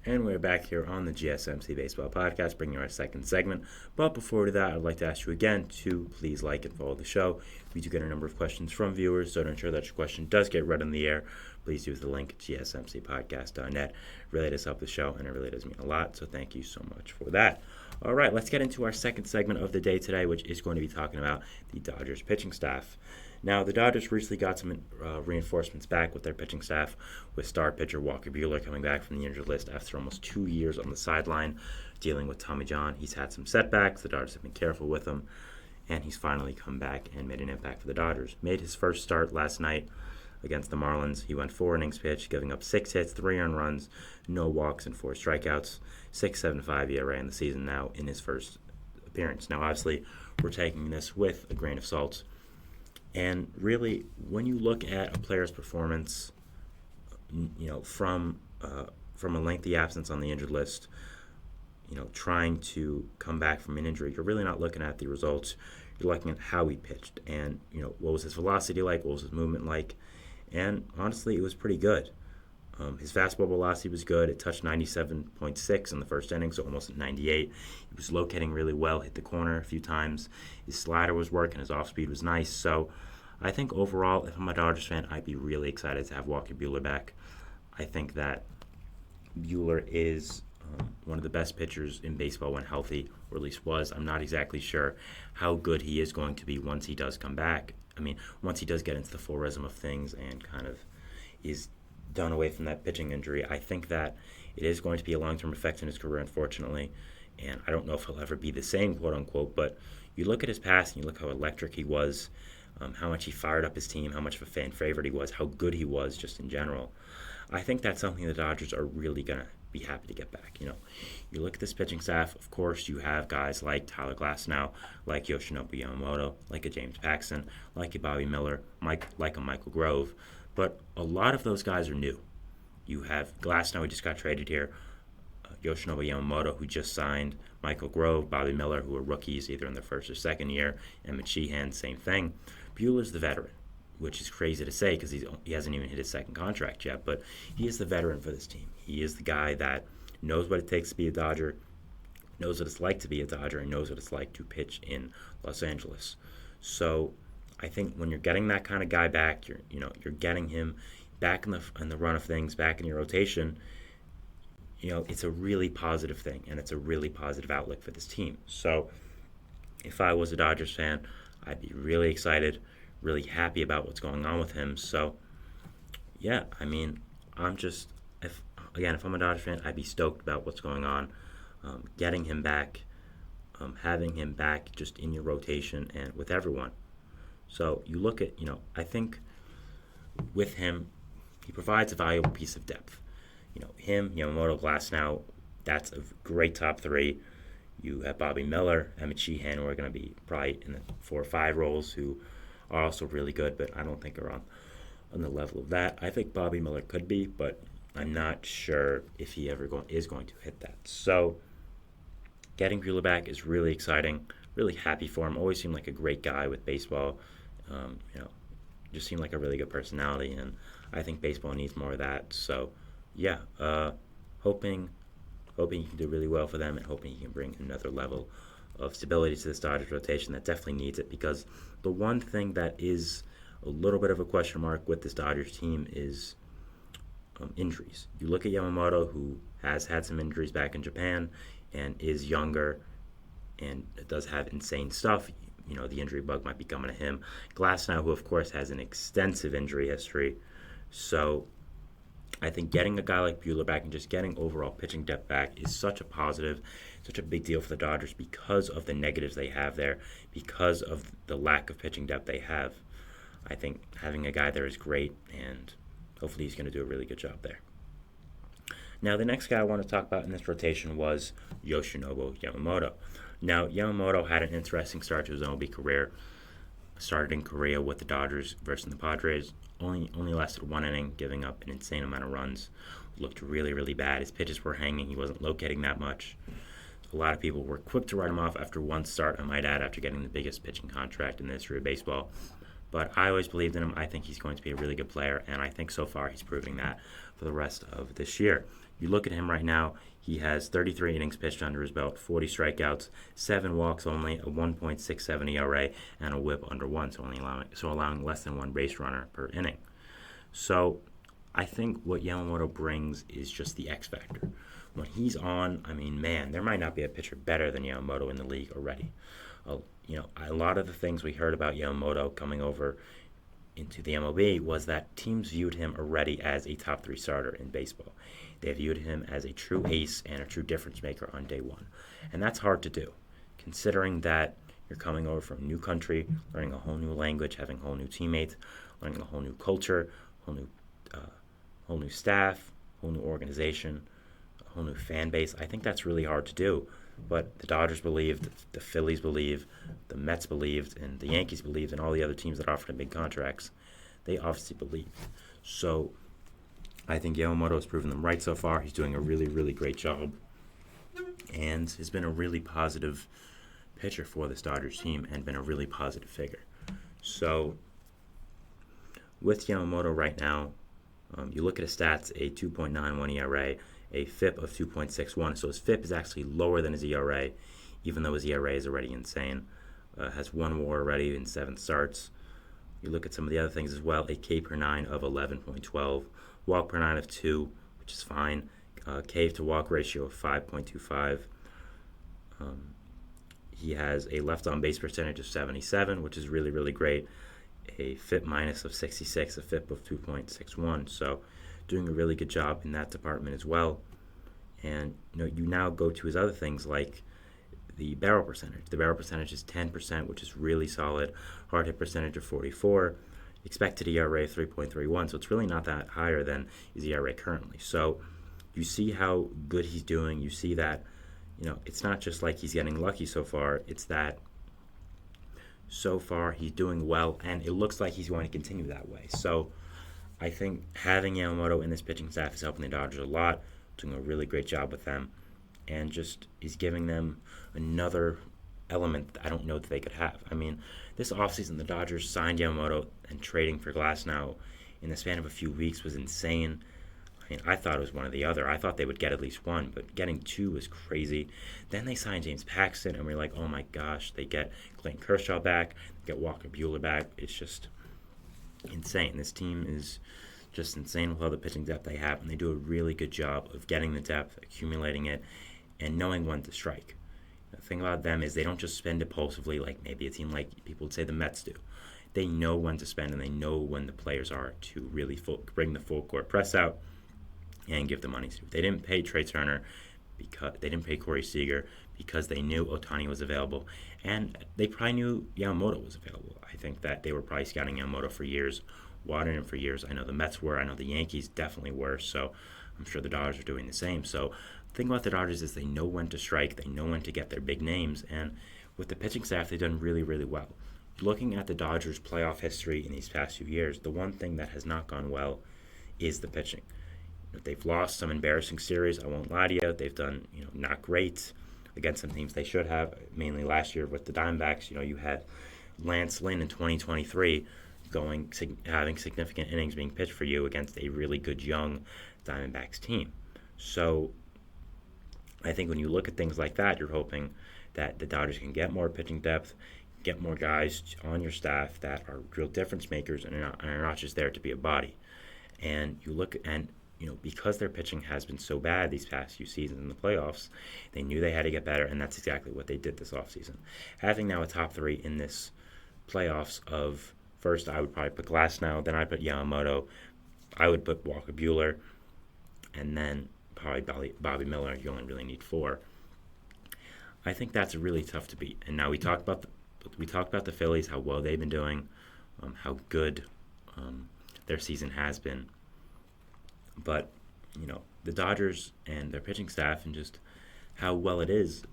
And we're back here on the GSMC Baseball Podcast, bringing you our second segment. But before we do that, I'd like to ask you again to please like and follow the show. We do get a number of questions from viewers, so to ensure that your question does get read on the air, please use the link gsmcpodcast.net. Really does help the show, and it really does mean a lot, so thank you so much for that. All right, let's get into our second segment of the day today, which is going to be talking about the Dodgers pitching staff. Now, the Dodgers recently got some reinforcements back with their pitching staff, with star pitcher Walker Buehler coming back from the injured list after almost 2 years on the sideline dealing with Tommy John. He's had some setbacks. The Dodgers have been careful with him, and he's finally come back and made an impact for the Dodgers. Made his first start last night against the Marlins. He went 4 innings pitched, giving up 6 hits, 3 earned runs, no walks, and 4 strikeouts. 6.75 ERA in the season now in his first appearance. Now, obviously, we're taking this with a grain of salt. And really, when you look at a player's performance, from a lengthy absence on the injured list, trying to come back from an injury, you're really not looking at the results. You're looking at how he pitched and, what was his velocity like, what was his movement like. And honestly, it was pretty good. His fastball velocity was good. It touched 97.6 in the first inning, so almost at 98. He was locating really well, hit the corner a few times. His slider was working. His off-speed was nice. So I think overall, if I'm a Dodgers fan, I'd be really excited to have Walker Buehler back. I think that Buehler is one of the best pitchers in baseball when healthy, or at least was. I'm not exactly sure how good he is going to be once he does come back. I mean, once he does get into the full rhythm of things and kind of is done away from that pitching injury. I think that it is going to be a long-term effect in his career, unfortunately, and I don't know if he'll ever be the same, quote-unquote, but you look at his past and you look how electric he was, how much he fired up his team, how much of a fan favorite he was, how good he was just in general. I think that's something the Dodgers are really going to be happy to get back. You look at this pitching staff, of course, you have guys like Tyler Glasnow, like Yoshinobu Yamamoto, like a James Paxton, like a Bobby Miller, like a Michael Grove, but a lot of those guys are new. You have Glasnow, who just got traded here, Yoshinobu Yamamoto, who just signed, Michael Grove, Bobby Miller, who are rookies either in their first or second year, and Sheehan, same thing. Buehler's the veteran, which is crazy to say because he hasn't even hit his second contract yet, but he is the veteran for this team. He is the guy that knows what it takes to be a Dodger, knows what it's like to be a Dodger, and knows what it's like to pitch in Los Angeles. So I think when you're getting that kind of guy back, you're getting him back in the run of things, back in your rotation. It's a really positive thing, and it's a really positive outlook for this team. So if I was a Dodgers fan, I'd be really excited, really happy about what's going on with him. So yeah, I mean, if I'm a Dodgers fan, I'd be stoked about what's going on, getting him back, having him back just in your rotation and with everyone. So you look at, I think with him, he provides a valuable piece of depth. Him, Yamamoto, Glasnow, that's a great top 3. You have Bobby Miller, Sheehan, who are going to be probably in the 4 or 5 roles, who are also really good, but I don't think are on the level of that. I think Bobby Miller could be, but I'm not sure if he ever is going to hit that. So getting Buehler back is really exciting. Really happy for him. Always seemed like a great guy with baseball. Just seemed like a really good personality, and I think baseball needs more of that. So, yeah, hoping he can do really well for them, and hoping he can bring another level of stability to this Dodgers rotation that definitely needs it. Because the one thing that is a little bit of a question mark with this Dodgers team is injuries. You look at Yamamoto, who has had some injuries back in Japan, and is younger, and does have insane stuff. The injury bug might be coming to him. Glasnow, who of course has an extensive injury history. So I think getting a guy like Buehler back and just getting overall pitching depth back is such a positive, such a big deal for the Dodgers because of the negatives they have there, because of the lack of pitching depth they have. I think having a guy there is great, and hopefully he's going to do a really good job there. Now, the next guy I want to talk about in this rotation was Yoshinobu Yamamoto. Now, Yamamoto had an interesting start to his MLB career. Started in Korea with the Dodgers versus the Padres. Only lasted 1 inning, giving up an insane amount of runs. Looked really, really bad. His pitches were hanging. He wasn't locating that much. A lot of people were quick to write him off after one start, I might add, after getting the biggest pitching contract in the history of baseball. But I always believed in him. I think he's going to be a really good player, and I think so far he's proving that for the rest of this year. You look at him right now, he has 33 innings pitched under his belt, 40 strikeouts, 7 walks only, a 1.67 ERA, and a whip under 1, so allowing less than 1 base runner per inning. So I think what Yamamoto brings is just the X factor. When he's on, I mean, man, there might not be a pitcher better than Yamamoto in the league already. A lot of the things we heard about Yamamoto coming over into the MLB was that teams viewed him already as a top 3 starter in baseball. They viewed him as a true ace and a true difference maker on day one. And that's hard to do, considering that you're coming over from a new country, learning a whole new language, having whole new teammates, learning a whole new culture, whole new staff, whole new organization, a whole new fan base. I think that's really hard to do. But the Dodgers believed, the Phillies believed, the Mets believed, and the Yankees believed, and all the other teams that offered him big contracts, they obviously believed. So I think Yamamoto has proven them right so far. He's doing a really, really great job, and has been a really positive pitcher for this Dodgers team and been a really positive figure. So with Yamamoto right now, you look at his stats, a 2.91 ERA, a FIP of 2.61. So his FIP is actually lower than his ERA, even though his ERA is already insane. Has 1 WAR already in 7 starts. You look at some of the other things as well, a K per 9 of 11.12, walk per 9 of 2, which is fine, K to walk ratio of 5.25. He has a left on base percentage of 77, which is really, really great. A FIP minus of 66, a FIP of 2.61. So doing a really good job in that department as well. And you now go to his other things like the barrel percentage. The barrel percentage is 10%, which is really solid. Hard hit percentage of 44. Expected ERA 3.31, so it's really not that higher than his ERA currently. So you see how good he's doing. You see that, it's not just like he's getting lucky so far. It's that so far he's doing well, and it looks like he's going to continue that way. So I think having Yamamoto in this pitching staff is helping the Dodgers a lot, doing a really great job with them, and just is giving them another element that I don't know that they could have. I mean, this offseason, the Dodgers signed Yamamoto, and trading for Glasnow in the span of a few weeks was insane. I mean, I thought it was one or the other. I thought they would get at least one, but getting 2 was crazy. Then they signed James Paxton, and we're like, oh my gosh, they get Clayton Kershaw back, they get Walker Buehler back. It's just insane. This team is just insane with all the pitching depth they have, and they do a really good job of getting the depth, accumulating it, and knowing when to strike. The thing about them is they don't just spend impulsively like maybe a team like people would say the Mets do. They know when to spend, and they know when the players are to really bring the full court press out and give the money to. They didn't pay Trey Turner because they didn't pay Corey Seager because they knew Ohtani was available, and they probably knew Yamamoto was available. I think that they were probably scouting Yamamoto for years, watering him for years. I know the Mets were. I know the Yankees definitely were. So I'm sure the Dodgers are doing the same. So the thing about the Dodgers is they know when to strike. They know when to get their big names. And with the pitching staff, they've done really, really well. Looking at the Dodgers' playoff history in these past few years, the one thing that has not gone well is the pitching. They've lost some embarrassing series. I won't lie to you. They've done, not great against some teams they should have, mainly last year with the Diamondbacks. You had Lance Lynn in 2023 having significant innings being pitched for you against a really good young Diamondbacks team. So I think when you look at things like that, you're hoping that the Dodgers can get more pitching depth, get more guys on your staff that are real difference makers and are not just there to be a body. And you look and because their pitching has been so bad these past few seasons in the playoffs, they knew they had to get better, and that's exactly what they did this offseason. Having now a top 3 in this playoffs of, first I would probably put Glasnow, then I'd put Yamamoto, I would put Walker Buehler, and then probably Bobby Miller. You only really need 4. I think that's really tough to beat. And now we talked about the Phillies, how well they've been doing, how good their season has been. But, the Dodgers and their pitching staff and just how well it is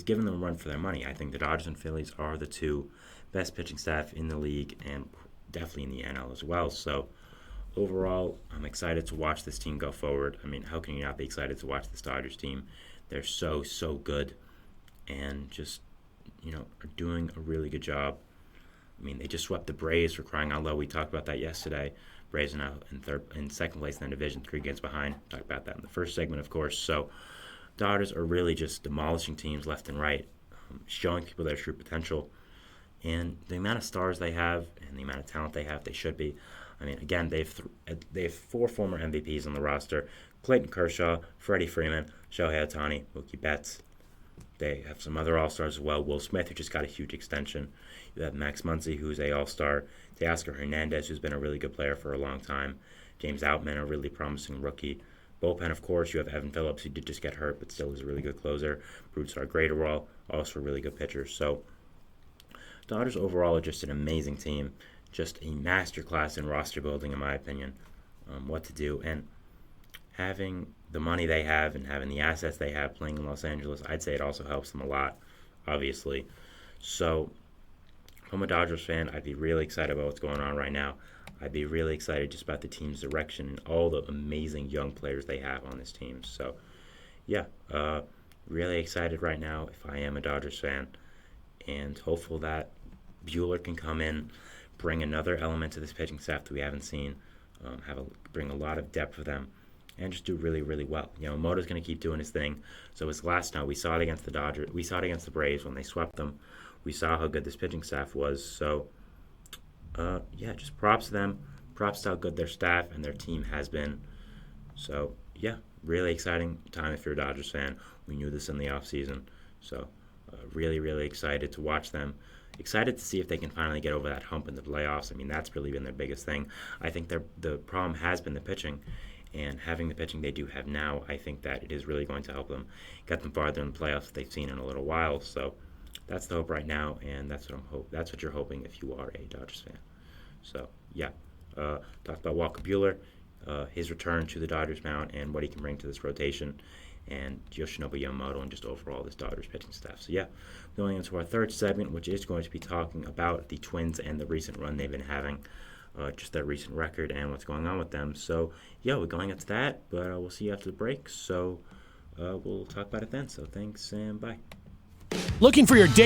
giving them a run for their money. I think the Dodgers and Phillies are the 2 best pitching staff in the league and definitely in the NL as well. So overall, I'm excited to watch this team go forward. I mean, how can you not be excited to watch this Dodgers team? They're so, so good and just, are doing a really good job. I mean, they just swept the Braves, for crying out loud. We talked about that yesterday. Braves are now in second place in their division, 3 games behind. Talked about that in the first segment, of course. So Dodgers are really just demolishing teams left and right, showing people their true potential. And the amount of stars they have and the amount of talent they have, they should be. I mean, again, they have 4 former MVPs on the roster: Clayton Kershaw, Freddie Freeman, Shohei Ohtani, Mookie Betts. They have some other All-Stars as well. Will Smith, who just got a huge extension. You have Max Muncy, who's a All-Star. Teoscar Hernandez, who's been a really good player for a long time. James Outman, a really promising rookie. Bullpen, of course, you have Evan Phillips, who did just get hurt, but still is a really good closer. Brusdar Graterol, also a really good pitcher. So Dodgers overall are just an amazing team. Just a masterclass in roster building, in my opinion, what to do. And having the money they have and having the assets they have playing in Los Angeles, I'd say it also helps them a lot, obviously. So if I'm a Dodgers fan, I'd be really excited about what's going on right now. I'd be really excited just about the team's direction and all the amazing young players they have on this team. So, yeah, really excited right now if I am a Dodgers fan, and hopeful that Buehler can come in, bring another element to this pitching staff that we haven't seen, bring a lot of depth for them, and just do really, really well. Moto's going to keep doing his thing. So his last night, we saw it against the Dodgers. We saw it against the Braves when they swept them. We saw how good this pitching staff was. So, just props to them. Props to how good their staff and their team has been. So, yeah, really exciting time if you're a Dodgers fan. We knew this in the offseason. So, really, really excited to watch them. Excited to see if they can finally get over that hump in the playoffs. I mean, that's really been their biggest thing. I think the problem has been the pitching. And having the pitching they do have now, I think that it is really going to help them get them farther in the playoffs that they've seen in a little while. So that's the hope right now, and that's what you're hoping if you are a Dodgers fan. So yeah, talked about Walker Buehler, his return to the Dodgers mound, and what he can bring to this rotation, and Yoshinobu Yamamoto, and just overall this Dodgers pitching staff. So yeah, going into our third segment, which is going to be talking about the Twins and the recent run they've been having. Just their recent record and what's going on with them. So, yeah, we're going into that, but we'll see you after the break. So, we'll talk about it then. So, thanks and bye. Looking for your